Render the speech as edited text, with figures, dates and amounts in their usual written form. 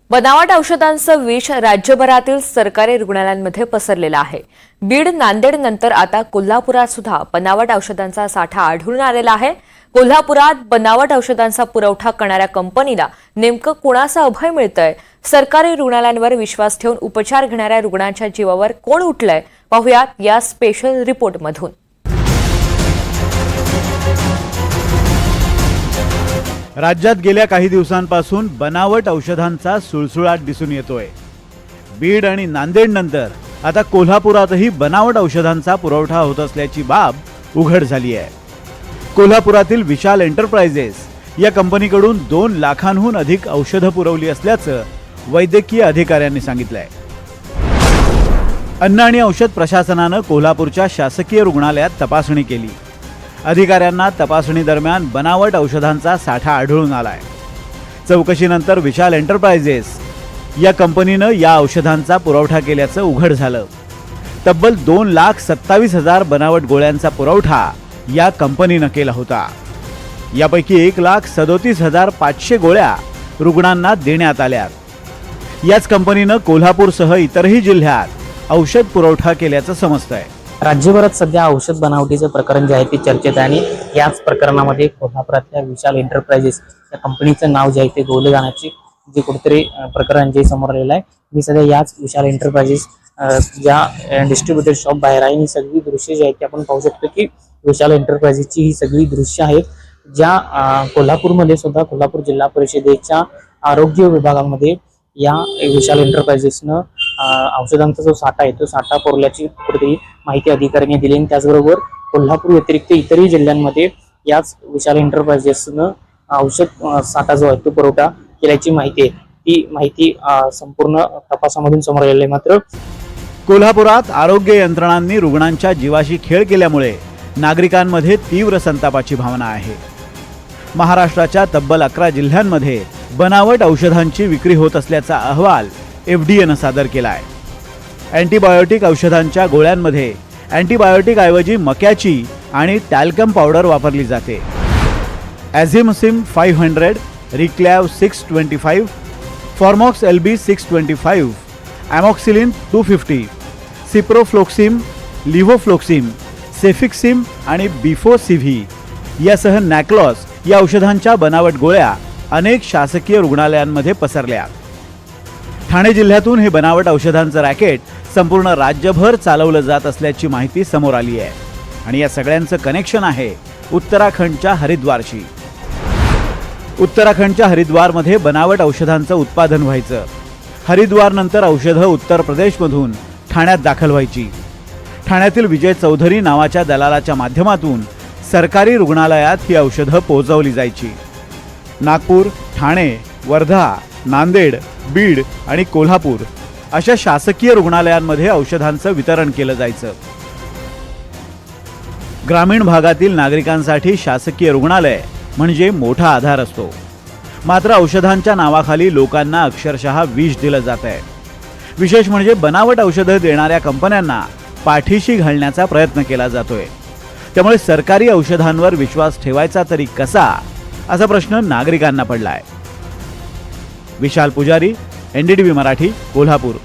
बनावट औषधांचं विष राज्यभरातील सरकारी रुग्णालयांमध्ये पसरलेलं आहे। बीड, नांदेड नंतर आता कोल्हापुरात सुद्धा बनावट औषधांचा साठा आढळून आलेला आहे। कोल्हापुरात बनावट औषधांचा पुरवठा करणाऱ्या कंपनीला नेमकं कुणाचं अभय मिळतंय? सरकारी रुग्णालयांवर विश्वास ठेवून उपचार घेणाऱ्या रुग्णांच्या जीवावर कोण उठलंय? पाहुयात या स्पेशल रिपोर्टमधून। राज्यात गेल्या काही दिवसांपासून बनावट औषधांचा सुळसुळाट दिसून येतोय। बीड आणि नांदेड नंतर आता कोल्हापुरातही बनावट औषधांचा पुरवठा होत असल्याची बाब उघड झाली आहे। कोल्हापुरातील विशाल एंटरप्राइजेस या कंपनीकडून 2 लाखांहून अधिक औषधं पुरवली असल्याचं वैद्यकीय अधिकाऱ्यांनी सांगितलंय। अन्न आणि औषध प्रशासनानं कोल्हापूरच्या शासकीय रुग्णालयात तपासणी केली। अधिकाऱ्यांना तपासणी दरम्यान बनावट औषधांचा साठा आढळून आलाय। चौकशीनंतर विशाल एंटरप्राइजेस या कंपनीनं या औषधांचा पुरवठा केल्याचं उघड झालं। तब्बल 2,27,000 बनावट गोळ्यांचा पुरवठा या कंपनीनं केला होता। यापैकी 1,37,500 गोळ्या रुग्णांना देण्यात आल्यात। याच कंपनीनं कोल्हापूरसह इतरही जिल्ह्यात औषध पुरवठा केल्याचं समजतंय। राज्यभरात सध्या औषध बनावटीचं प्रकरण जे आहे ते चर्चेत आहे आणि याच प्रकरणामध्ये कोल्हापुरातल्या विशाल एंटरप्राइजेस या कंपनीचं नाव जे आहे ते गोवलं जाण्याची जे कुठेतरी प्रकरण जे समोर आलेलं आहे। मी सध्या याच विशाल एंटरप्राइजेस ज्या डिस्ट्रीब्युटेड शॉप बाहेर आहे, ही सगळी दृश्य जी आहेत ते आपण पाहू शकतो की विशाल एंटरप्राइजेसची ही सगळी दृश्य आहेत ज्या कोल्हापूरमध्ये सुद्धा कोल्हापूर जिल्हा परिषदेच्या आरोग्य विभागामध्ये या विशाल एंटरप्राइजेसनं औषधांचा जो साठा आहे तो साठा पुरवल्याची कुठेतरी माहिती अधिकाऱ्यांनी दिली आणि त्याचबरोबर कोल्हापूर व्यतिरिक्त इतरही जिल्ह्यांमध्ये याच विशाल एंटरप्राइजेसनं औषध साठा जो आहे तो पुरवठा केल्याची माहिती आहे। ती माहिती संपूर्ण तपासामधून समोर आलेली आहे। मात्र कोल्हापुरात आरोग्य यंत्रणांनी रुग्णांच्या जीवाशी खेळ केल्यामुळे नागरिकांमध्ये तीव्र संतापाची भावना आहे। महाराष्ट्राच्या तब्बल 11 जिल्ह्यांमध्ये बनावट औषधांची विक्री होत असल्याचा अहवाल एफडीएनं सादर केलाय। अँटीबायोटिक औषधांच्या गोळ्यांमध्ये अँटीबायोटिक ऐवजी मक्याची आणि टॅल्कम पावडर वापरली जाते। ॲझिमसिम 500, रिक्लॅव 625, फॉर्मॉक्स LB 625, ॲमॉक्सिलिन 250, सिप्रोफ्लोक्सिम, लिव्होफ्लोक्सिम, सेफिक्सिम आणि बिफोसिव्ही यासह नॅक्लॉस या औषधांच्या बनावट गोळ्या अनेक शासकीय रुग्णालयांमध्ये पसरल्या। ठाणे जिल्ह्यातून हे बनावट औषधांचं रॅकेट संपूर्ण राज्यभर चालवलं जात असल्याची माहिती समोर आली आहे आणि या सगळ्यांचं कनेक्शन आहे उत्तराखंडच्या हरिद्वारशी। उत्तराखंडच्या हरिद्वारमध्ये बनावट औषधांचं उत्पादन व्हायचं। हरिद्वार नंतर औषधं उत्तर प्रदेशमधून ठाण्यात दाखल व्हायची। ठाण्यातील विजय चौधरी नावाच्या दलालाच्या माध्यमातून सरकारी रुग्णालयात ही औषधं पोहोचवली जायची। नागपूर, ठाणे, वर्धा, नांदेड, बीड आणि कोल्हापूर अशा शासकीय रुग्णालयांमध्ये औषधांचं वितरण केलं जायचं। ग्रामीण भागातील नागरिकांसाठी शासकीय रुग्णालय म्हणजे मोठा आधार असतो। मात्र औषधांच्या नावाखाली लोकांना अक्षरशः विष दिलं जात आहे। विशेष म्हणजे बनावट औषधं देणाऱ्या कंपन्यांना पाठीशी घालण्याचा प्रयत्न केला जातोय। त्यामुळे सरकारी औषधांवर विश्वास ठेवायचा तरी कसा, असा प्रश्न नागरिकांना पडलाय। विशाल पुजारी, NDTV मराठी, कोल्हापूर।